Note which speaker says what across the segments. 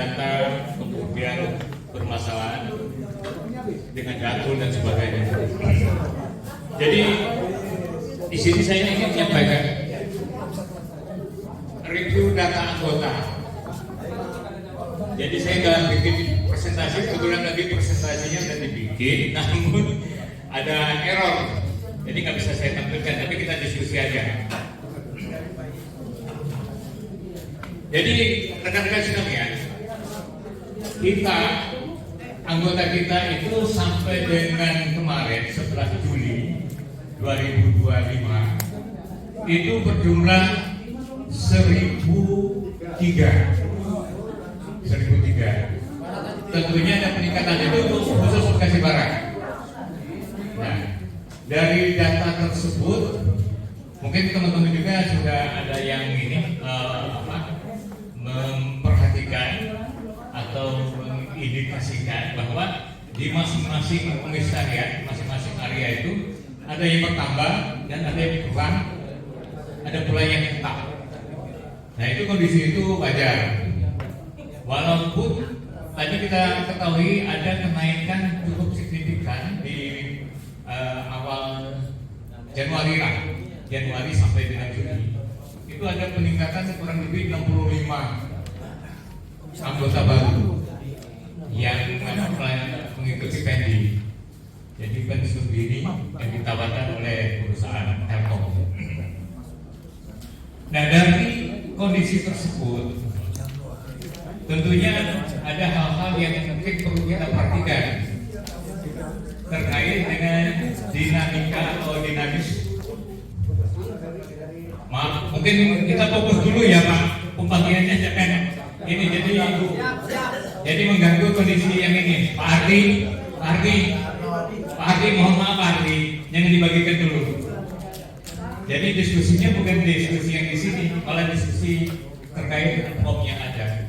Speaker 1: data kemudian bermasalah dengan data dan sebagainya. Jadi di sini saya ingin menyampaikan review data anggota. Jadi saya nggak bikin presentasi, kebetulan lagi presentasinya udah dibikin, namun ada error, jadi nggak bisa saya tampilkan, tapi kita diskusi aja. Jadi rekan-rekan sekalian, kita anggota kita itu sampai dengan kemarin 11 Juli 2025 itu berjumlah 1003. Tentunya ada peningkatan itu khusus Bekasi Barat. Nah, dari data tersebut mungkin teman-teman juga sudah ada yang ini memperhatikan atau mengindikasikan bahwa di masing-masing komisariat, masing-masing area itu ada yang bertambah dan ada yang kurang, ada pula yang tetap. Nah, itu kondisi itu wajar. Walaupun tadi kita ketahui ada kenaikan cukup signifikan di awal Januari sampai dengan Juni, itu ada peningkatan kurang lebih 65 anggota baru yang mengikuti pendi. Jadi pensiun dini yang ditawarkan oleh perusahaan Telkom. Nah, dari kondisi tersebut tentunya ada hal-hal yang mungkin perlu kita perhatikan terkait dengan dinamika atau dinamis. Maaf, mungkin kita fokus dulu ya Pak, pembagiannya jangan ini jadi mengganggu kondisi yang ini. Pak Ardi, mohon maaf Pak Ardi, jangan dibagikan dulu. Jadi diskusinya bukan diskusi yang di sini, malah diskusi terkait dengan form yang ada.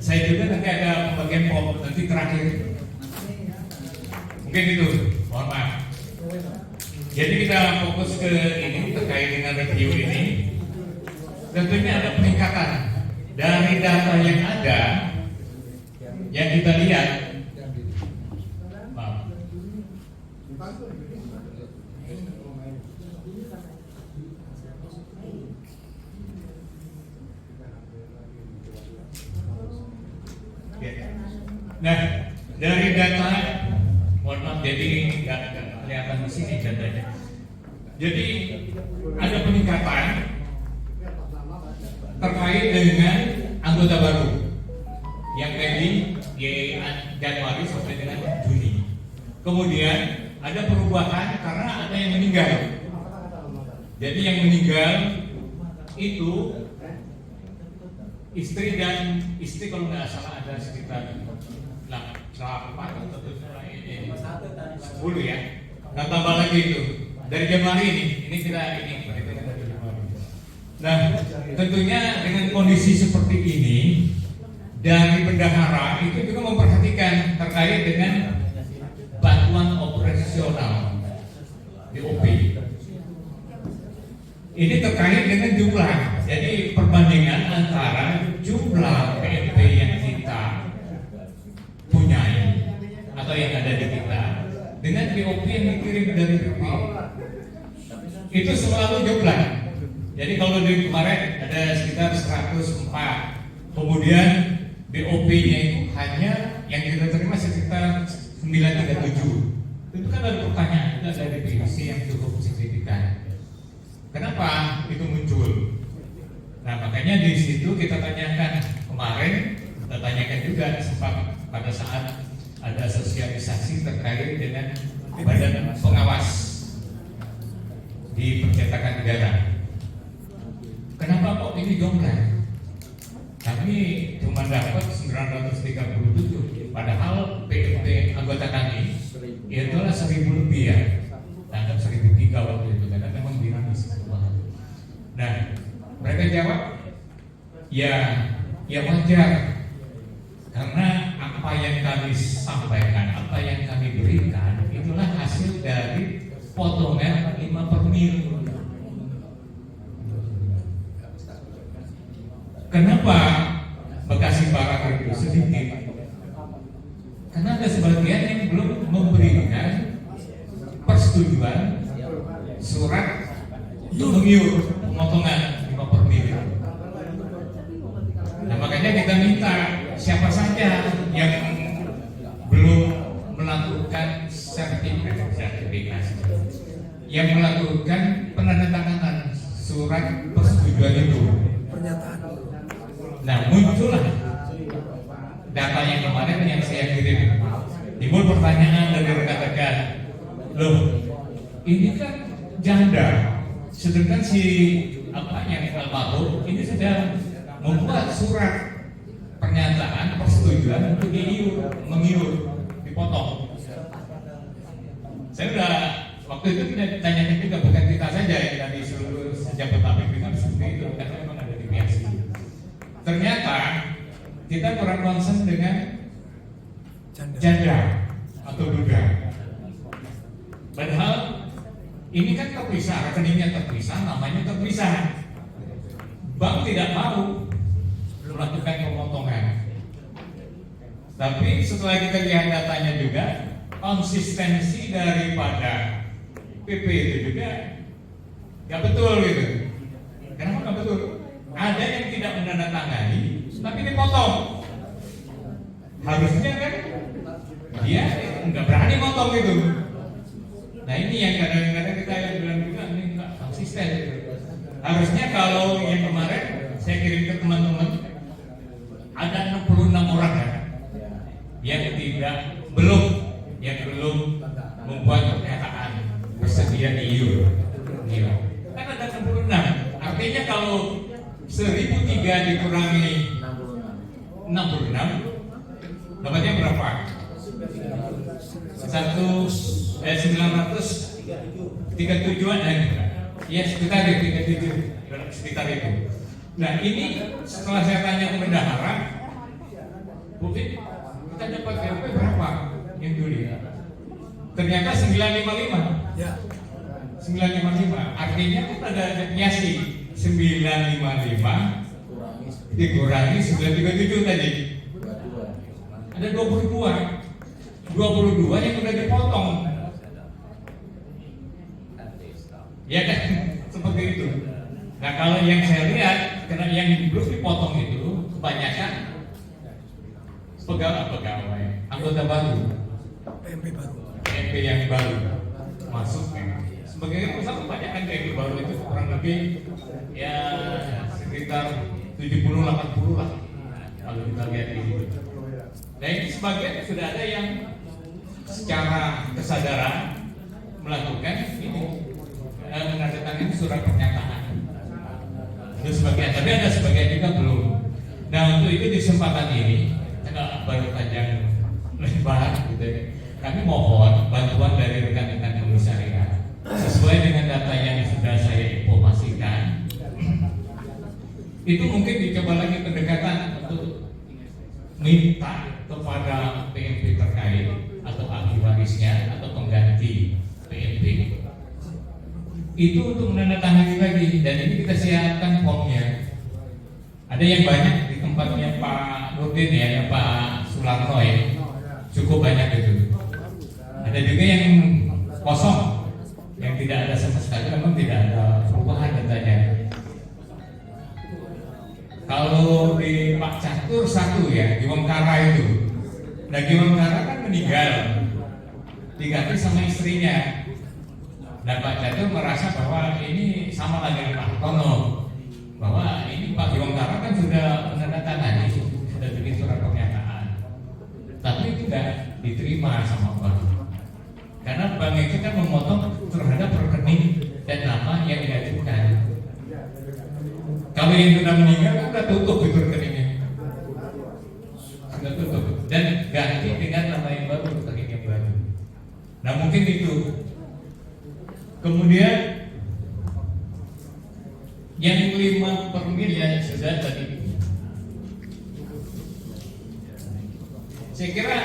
Speaker 1: Saya juga nanti ada pembagian form nanti terakhir. Mungkin itu, mohon maaf. Jadi kita fokus ke ini terkait dengan review ini. Tentunya ada peningkatan dari data yang ada yang kita lihat. Maaf. Nah, dari data, mohon maaf, jadi nggak kelihatan di sini datanya. Jadi ada peningkatan terkait dengan anggota baru yang dari Januari sampai dengan Juni. Kemudian ada perubahan karena ada yang meninggal. Jadi yang meninggal itu istri kalau nggak salah ada sekitar 10 ya. Nah, tambah lagi itu dari Januari ini kita ini. Nah, tentunya dengan kondisi seperti ini dari bendahara itu juga memperhatikan terkait dengan bantuan operasional BOP. Ini terkait dengan jumlah. Jadi perbandingan antara jumlah PMP yang kita punyai atau yang ada di kita dengan BOP yang dikirim dari BP itu selalu jumlah. Jadi kalau di kemarin ada sekitar 104, kemudian BOP-nya itu hanya yang kita terima sekitar 937. Itu kan ada pertanyaan, itu ada definisi yang cukup signifikan. Kenapa itu muncul? Nah, makanya di situ kita tanyakan kemarin, kita tanyakan juga sempat pada saat ada sosialisasi terkait dengan badan pengawas di percetakan negara. Kenapa kok ini jongkar? Kami cuma dapat 937, padahal PMP anggota kami itu adalah 1000 lebih ya, anggap 1003 waktu itu karena memang dinamis. Nah, mereka jawab, ya wajar, karena apa yang kami sampaikan, apa yang kami berikan, itulah hasil dari potongan 5/mil. Kenapa Bekasi Barat ada sebagian yang belum memberikan persetujuan surat untuk mengiur pemotongan 5 per mili. Nah, makanya kita minta siapa saja yang belum melakukan sertifikasi, yang melakukan penandatanganan surat persetujuan itu, pernyataan. Nah, muncullah data yang kemarin yang saya kirim. Timbul pertanyaan dari rekan-rekan, loh, ini kan janda, sedangkan si yang almarhum ini sudah membuat surat pernyataan persetujuan untuk mengiur, dipotong. Saya udah waktu itu kita ditanyakan juga, bukan kita saja yang dari seluruh Jabodetabek juga seperti itu, karena memang ada deviasi. Ternyata kita kurang concern dengan janda atau duda. Padahal ini kan terpisah, rekeningnya terpisah, namanya terpisah. Bank tidak mau melakukan pemotongan. Tapi setelah kita lihat datanya juga, konsistensi daripada PP itu juga nggak betul gitu. Kenapa nggak betul? Ada yang tidak menandatangani, tapi dipotong. Harusnya kan dia nggak berani potong gitu. Nah ini yang kadang-kadang kita yang bilang juga ini nggak konsisten. Harusnya kalau yang kemarin saya kirim ke teman-teman ada 66 orang ya, yang belum membuat pernyataan bersedia diiur. Kan ada 66. Artinya kalau 1003 dikurangi 66 dapatnya berapa? 937-an ya, sekitar 37, sekitar itu. Nah ini setelah saya tanya ke bendahara, mungkin kita dapat GP berapa yang Juli? Ternyata 955 ya. 955 artinya kan ada deviasi 955 dikurangi 937 tadi, ada 22 yang udah dipotong ya kan, seperti itu. Nah kalau yang saya lihat, karena yang belum dipotong itu kebanyakan pegawai anggota baru, PMP yang baru masuk sebagai perusahaan. Kebanyakan PMP baru itu kurang lebih ya sekitar 70-80 lah kalau kita lihat di sini. Nah ini sebagian sudah ada yang secara kesadaran melakukan ini, menandatangani surat pernyataan. Itu sebagian, tapi ada sebagian juga belum. Nah untuk itu di kesempatan ini kita baru panjang lebar gitu ya. Kami mohon bantuan dari rekan-rekan komisariat sesuai dengan data yang sudah saya informasikan. Itu mungkin dicoba lagi pendekatan untuk minta kepada PMP terkait atau ahli warisnya atau pengganti PMP itu untuk menandatangani lagi, dan ini kita siapkan formnya. Ada yang banyak di tempatnya Pak Nurdin ya, Pak Sularno ya, cukup banyak itu. Ada juga yang kosong, yang tidak ada sama sekali, memang tidak ada perubahan datanya. Kalau di Pak Catur satu ya, di Wongkara itu. Nah di Wongkara kan meninggal, diganti sama istrinya. Dan Pak Catur merasa bahwa ini sama lagi dengan Pak Tono, bahwa ini Pak Wongkara kan sudah menandatangani, sudah bikin surat pernyataan, tapi tidak diterima sama bank, karena bank itu kan memotong terhadap rekening dan nama yang diajukan. Kalau yang sudah meninggal kan sudah tutup itu rekeningnya, sudah tutup dan ganti dengan nama yang baru, rekening yang baru. Nah mungkin itu. Kemudian yang 5 per mil ya sudah tadi. Saya kira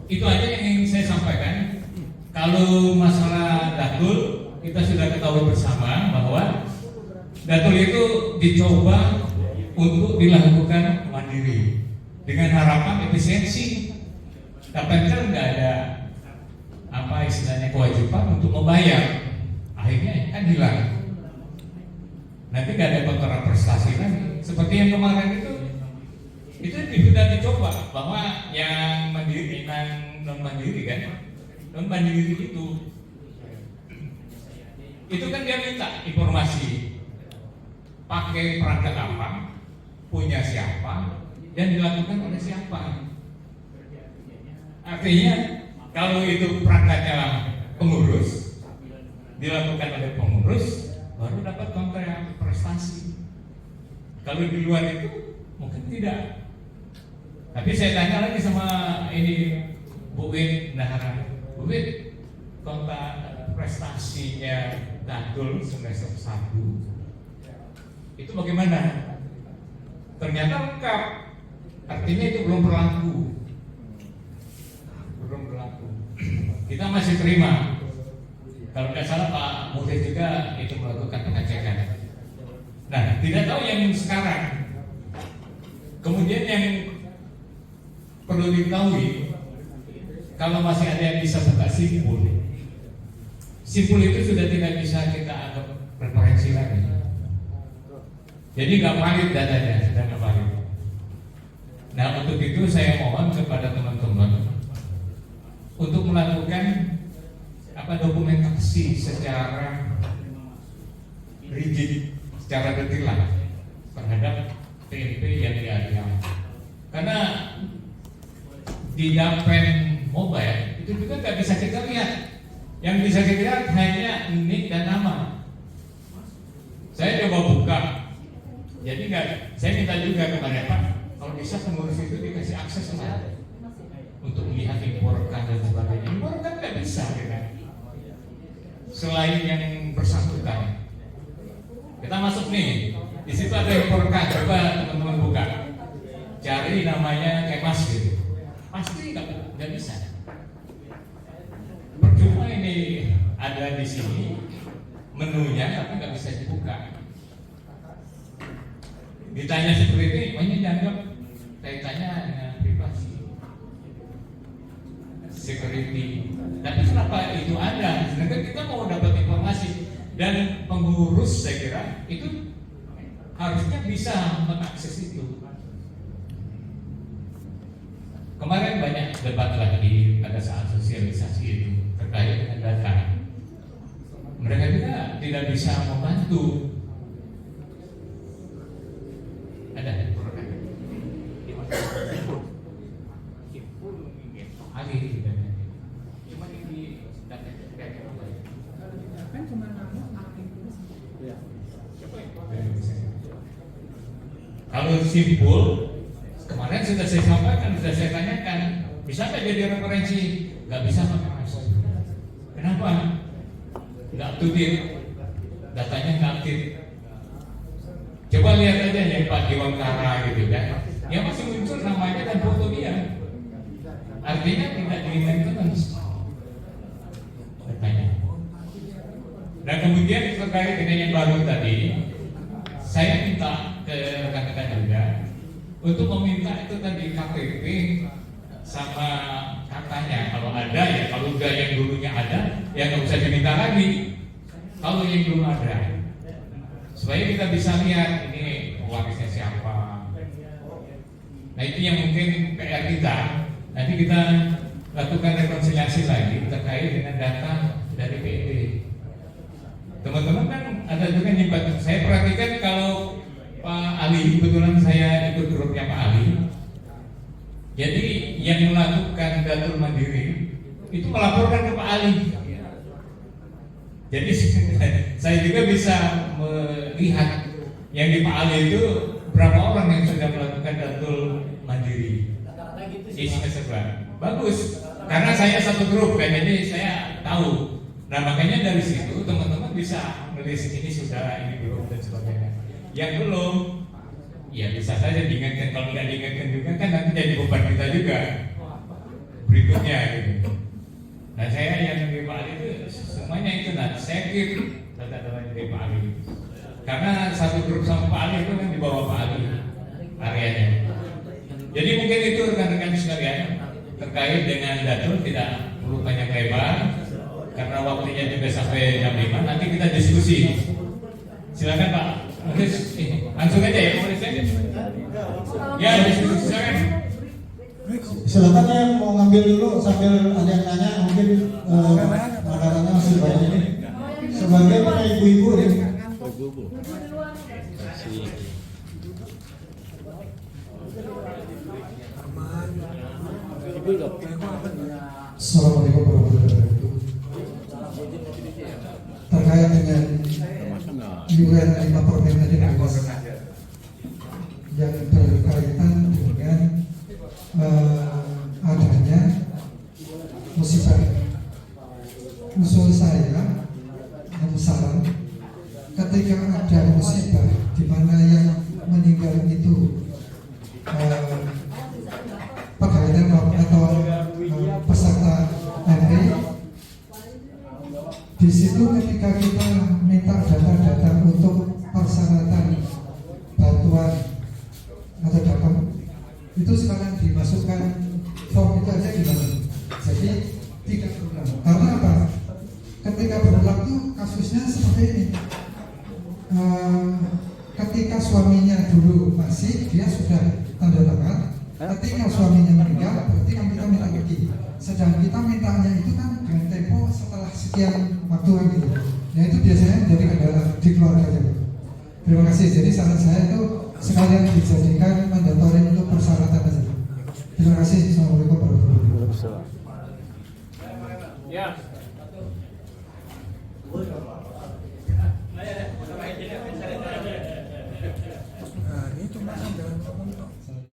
Speaker 1: itu aja yang ingin saya sampaikan. Kalau masalah datul, kita sudah ketahui bersama bahwa datul itu dicoba untuk dilakukan mandiri dengan harapan efisiensi. Telkomsel nggak ada apa istilahnya kewajiban untuk membayar, akhirnya kan hilang. Nanti nggak ada kontrak prestasi lagi. Seperti yang kemarin itu sudah dicoba bahwa yang mandiri, yang non mandiri kan, non mandiri itu kan dia minta informasi pakai perangkat apa, punya siapa, dan dilakukan oleh siapa. Artinya kalau itu perangkatnya pengurus, dilakukan oleh pengurus, baru dapat kontrak prestasi. Kalau di luar itu mungkin tidak. Tapi saya tanya lagi sama ini Bu Win Nahara, Bu Win, kontrak prestasinya Datul semester 1 itu bagaimana? Ternyata lengkap. Artinya itu belum berlaku. Kita masih terima. Kalau tidak salah Pak Muhid juga itu melakukan pengecekan. Nah, tidak tahu yang sekarang. Kemudian yang perlu diketahui, kalau masih ada yang bisa buka simpul, simpul itu sudah tidak bisa kita anggap referensi lagi. Jadi nggak valid datanya, sudah nggak valid. Nah, untuk itu saya mohon kepada teman-teman untuk melakukan dokumentasi secara rigid, secara detail terhadap PMP yang diajukan. Karena di Dapen Mobile itu juga nggak bisa kita lihat. Yang bisa kita lihat hanya nik dan nama. Saya coba buka. Jadi saya minta juga kepada Pak, kalau bisa pengurus itu dikasih akses ke saya untuk melihat imporkan dan sebagainya. Imporkan nggak bisa, kan? Selain yang bersangkutan. Kita masuk nih, di situ ada imporkan. Coba teman-teman buka, cari namanya Kemas gitu. Pasti nggak bisa. Percuma ini ada di sini menunya, tapi nggak bisa dibuka. Ditanya seperti ini, pokoknya dianggap kaitannya dengan privasi, security. Tapi kenapa itu ada? Sedangkan kita mau dapat informasi, dan pengurus saya kira itu harusnya bisa mengakses itu. Kemarin banyak debat lagi pada saat sosialisasi itu terkait dengan data. Mereka juga tidak bisa membantu. Ada program Ali tidak ada. Cuma di data kan cuma nama Ali. Kalau simpul kemarin sudah saya sampaikan, sudah saya tanyakan, bisa nggak jadi referensi? Nggak bisa, Mas. Kenapa? Nggak update, datanya nggak update. Coba lihat aja yang Pak Diwangkara gitu kan, ya masih muncul namanya dan foto dia. Artinya tidak di-maintenance katanya. Dan kemudian terkait dengan yang baru tadi, saya minta ke rekan-rekan juga untuk meminta itu tadi KTP sama katanya, kalau ada ya, kalau enggak yang dulunya ada ya nggak usah diminta lagi. Kalau yang belum ada, supaya kita bisa lihat ini warisnya siapa. Nah itu yang mungkin PR kita. Nanti kita lakukan rekonsiliasi lagi terkait dengan data dari PIB. Teman-teman kan ada juga nyimpan. Saya perhatikan kalau Pak Ali, kebetulan saya ikut grupnya Pak Ali. Jadi yang melakukan Datul Mandiri itu melaporkan ke Pak Ali. Jadi saya juga bisa melihat yang di Pak Ali itu berapa orang yang sudah melakukan Datul Mandiri. Isinya serba bagus, karena saya satu grup kan, jadi saya tahu. Nah makanya dari situ teman-teman bisa nulis ini sudah, ini belum dan sebagainya. Yang belum, ya bisa saja diingatkan. Kalau nggak diingatkan juga kan nanti jadi beban kita juga berikutnya gitu. Nah saya yang di Pak Ali itu semuanya itu saya keep data-data dari Pak Ali, karena satu grup sama Pak Ali itu kan di bawah Pak Ali areanya. Jadi mungkin itu rekan-rekan sekalian terkait dengan datu tidak perlu banyak lebar karena waktunya juga sampai jam 5. Nanti kita diskusi. Silakan Pak. Langsung aja ya Pak. Ya, diskusi silakan.
Speaker 2: Silakan yang mau ngambil dulu sambil ada yang nanya, mungkin makanannya masih banyak ini. Sebagai punya ibu-ibu nih. Assalamualaikum warahmatullahi wabarakatuh. Terkait dengan iuran 5% tadi Mas, yang berkaitan dengan adanya musibah. Usul saya dan saran, ketika ada musibah di mana yang meninggal itu pegawai atau peserta MP, di situ ketika kita minta data-data untuk persyaratan bantuan atau data itu sekarang dimasukkan form itu aja gimana? Jadi tidak berulang. Karena apa? Ketika berulang itu kasusnya seperti ini. Ketika suaminya dulu masih, dia sudah tanda tangan. Ketika suaminya meninggal, berarti kan kita minta lagi. Sedang kita mintanya itu kan dengan tempo setelah sekian waktu kan gitu. Nah itu biasanya menjadi kendala di keluarga juga. Terima kasih. Jadi saran saya itu sekalian dijadikan mandatory untuk persyaratan aja. Terima kasih.